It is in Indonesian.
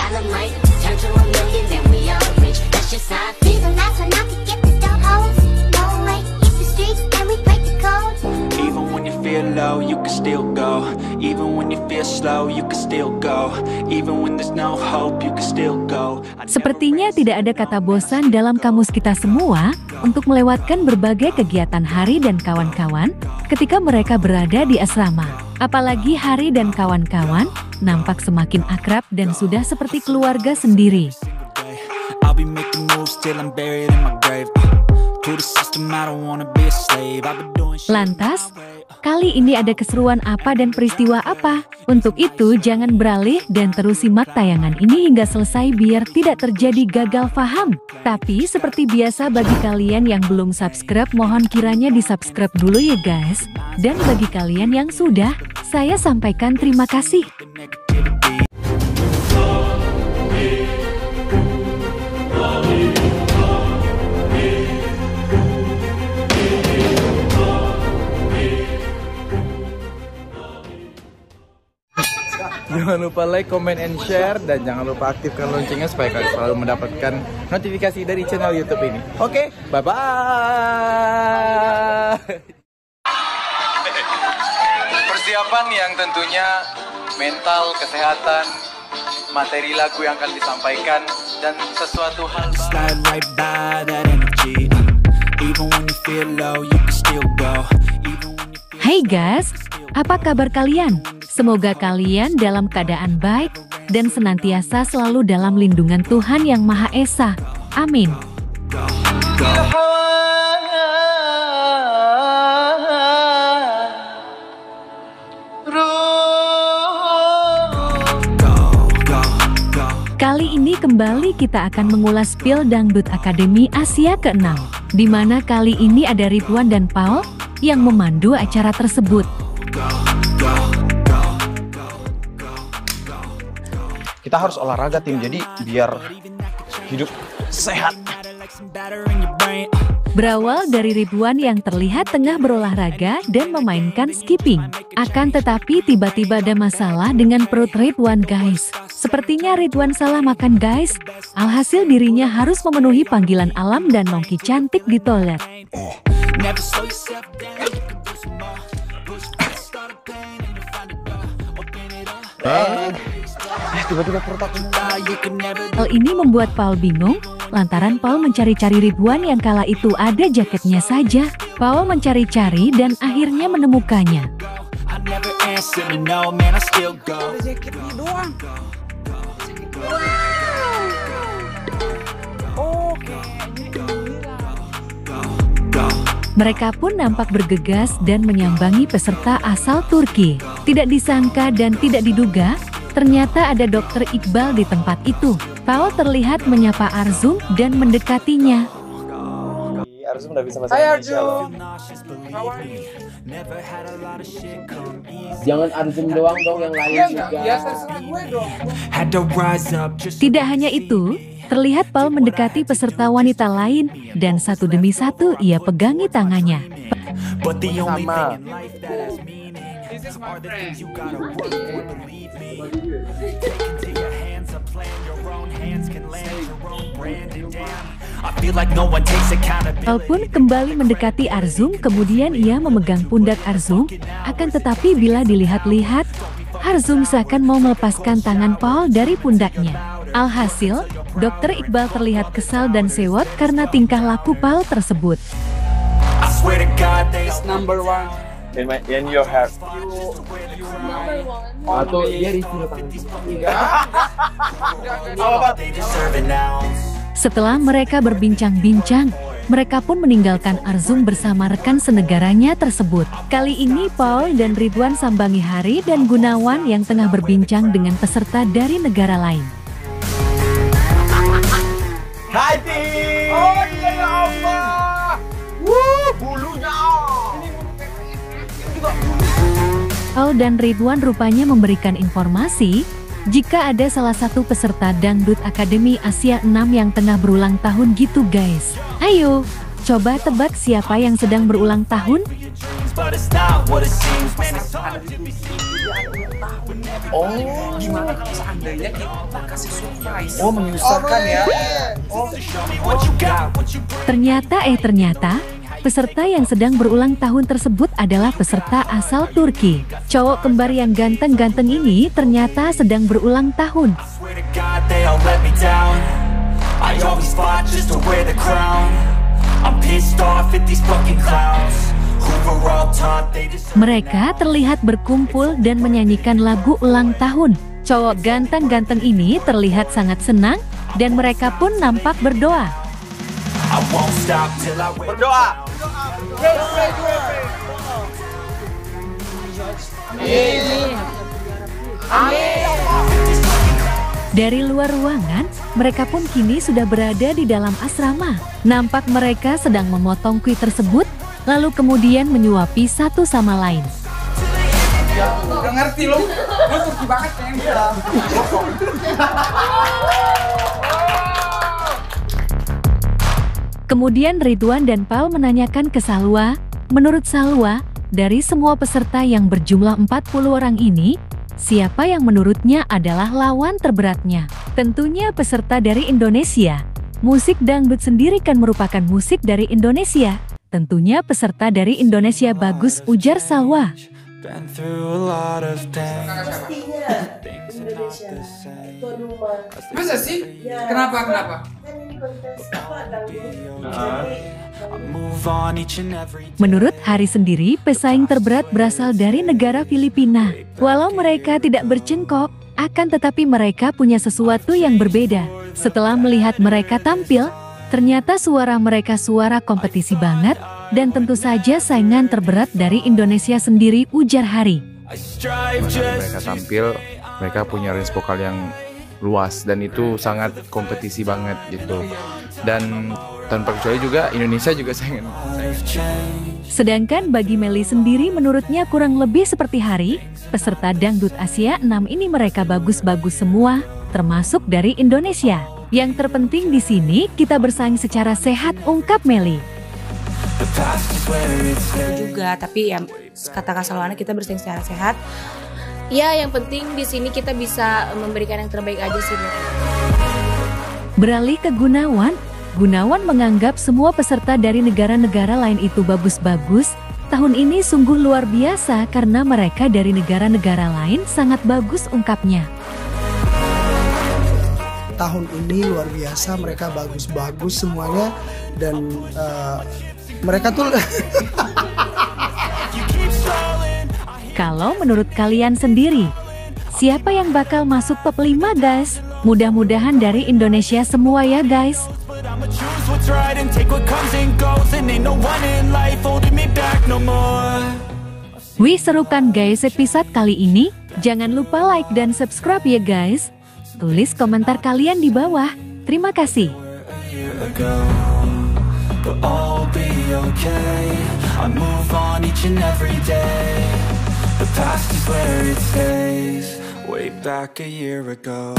dynamite. Turn to a million, then we all rich. That's just how I feel. Be the last one out to get the dope hoes. No way, it's the streets and we break the code. Even when you feel low, you can still go. Even when you feel slow, you can still go. Even when there's no hope, you can still go. Sepertinya tidak ada kata bosan dalam kamus kita semua untuk melewatkan berbagai kegiatan Hari dan kawan-kawan ketika mereka berada di asrama. Apalagi Hari dan kawan-kawan nampak semakin akrab dan sudah seperti keluarga sendiri. I'll be making moves till I'm buried in my grave. To the system, I don't wanna be a slave. I've been doing shit. Lantas, kali ini ada keseruan apa dan peristiwa apa? Untuk itu jangan beralih dan terus simak tayangan ini hingga selesai biar tidak terjadi gagal paham. Tapi seperti biasa bagi kalian yang belum subscribe mohon kiranya di subscribe dulu ya guys. Dan bagi kalian yang sudah, saya sampaikan terima kasih. Jangan lupa like, comment, and share. Dan jangan lupa aktifkan loncengnya supaya kalian selalu mendapatkan notifikasi dari channel YouTube ini. Oke, bye-bye. Persiapan yang tentunya mental, kesehatan, materi lagu yang akan disampaikan, dan sesuatu hal. Slide right by that energy. Even when you feel low, you can still go. Even when you feel Hai guys, apa kabar kalian? Semoga kalian dalam keadaan baik dan senantiasa selalu dalam lindungan Tuhan Yang Maha Esa. Amin. Kali ini kembali kita akan mengulas Spill Dangdut Akademi Asia ke-6, di mana kali ini ada Ridwan dan Paul yang memandu acara tersebut. Kita harus olahraga tim, jadi biar hidup sehat. Berawal dari Ridwan yang terlihat tengah berolahraga dan memainkan skipping. Akan tetapi tiba-tiba ada masalah dengan perut Ridwan guys. Sepertinya Ridwan salah makan guys. Alhasil dirinya harus memenuhi panggilan alam dan nongki cantik di toilet. Tiba-tiba perut aku. Hal ini membuat Paul bingung, lantaran Paul mencari-cari Ridwan yang kala itu ada jaketnya saja. Paul mencari-cari dan akhirnya menemukannya. Mereka pun nampak bergegas dan menyambangi peserta asal Turki. Tidak disangka dan tidak diduga, ternyata ada Dr. Iqbal di tempat itu. Paul terlihat menyapa Arzum dan mendekatinya. Arzum udah bisa bahasa Indonesia loh. Jangan Arzum doang dong, yang lain juga. Tidak hanya itu, terlihat Paul mendekati peserta wanita lain dan satu demi satu ia pegangi tangannya. Sama. Paul pun kembali mendekati Arzum, kemudian ia memegang pundak Arzum. Akan tetapi bila dilihat-lihat, Arzum seakan mau melepaskan tangan Paul dari pundaknya. Alhasil, Dr. Iqbal terlihat kesal dan sewot karena tingkah laku Paul tersebut. Number one. In your heart. Atau dia review Setelah mereka berbincang-bincang, mereka pun meninggalkan Arzum bersama rekan senegaranya tersebut. Kali ini Paul dan Ridwan sambangi Hari dan Gunawan yang tengah berbincang dengan peserta dari negara lain. Hai tim. Oh iya ya Allah. Bulunya. Paul dan Ridwan rupanya memberikan informasi jika ada salah satu peserta Dangdut Akademi Asia 6 yang tengah berulang tahun gitu guys. Ayo, coba tebak siapa yang sedang berulang tahun? Oh, Gimana kalau seandainya kita kasih surprise? oh menyusahkan ya. Ternyata peserta yang sedang berulang tahun tersebut adalah peserta asal Turki. Cowok kembar yang ganteng-ganteng ini ternyata sedang berulang tahun. Mereka terlihat berkumpul dan menyanyikan lagu ulang tahun. Cowok ganteng-ganteng ini terlihat sangat senang dan mereka pun nampak berdoa. Berdoa. Dari luar ruangan, mereka pun kini sudah berada di dalam asrama. Nampak mereka sedang memotong kue tersebut, lalu kemudian menyuapi satu sama lain. Udah ngerti lu Turki banget ya. Kemudian Ridwan dan Pal menanyakan ke Salwa, menurut Salwa, dari semua peserta yang berjumlah 40 orang ini, siapa yang menurutnya adalah lawan terberatnya? Tentunya peserta dari Indonesia. Musik dangdut sendiri kan merupakan musik dari Indonesia. Tentunya peserta dari Indonesia bagus, ujar Salwa. Been through a lot of things. Indonesia tuan rumah. Masa sih? Kenapa? Kan ini kontes apa dangdut. Move on each and every day. Menurut Hari sendiri, pesaing terberat berasal dari negara Filipina. Walau mereka tidak bercengkok, akan tetapi mereka punya sesuatu yang berbeda. Setelah melihat mereka tampil, ternyata suara mereka suara kompetisi banget, dan tentu saja saingan terberat dari Indonesia sendiri, ujar Hari. Mereka tampil, mereka punya range vokal yang luas dan itu sangat kompetisi banget gitu. Dan tanpa kecuali juga Indonesia juga saingan. Sedangkan bagi Melly sendiri menurutnya kurang lebih seperti Hari, peserta Dangdut Asia 6 ini mereka bagus-bagus semua, termasuk dari Indonesia. Yang terpenting di sini kita bersaing secara sehat, ungkap Melly. Juga, tapi ya kata Kak Salwana kita bersaing secara sehat. Ya, yang penting di sini kita bisa memberikan yang terbaik aja sih. Beralih ke Gunawan, Gunawan menganggap semua peserta dari negara-negara lain itu bagus-bagus. Tahun ini sungguh luar biasa karena mereka dari negara-negara lain sangat bagus, ungkapnya. Tahun ini luar biasa, mereka bagus-bagus semuanya dan mereka tuh Kalau menurut kalian sendiri, siapa yang bakal masuk top 5 guys? Mudah-mudahan dari Indonesia semua ya guys. Wih, seru kan guys episode kali ini? Jangan lupa like dan subscribe ya guys. Tulis komentar kalian di bawah. Terima kasih. But all be okay. I move on each and every day. The past is where it stays. Way back a year ago.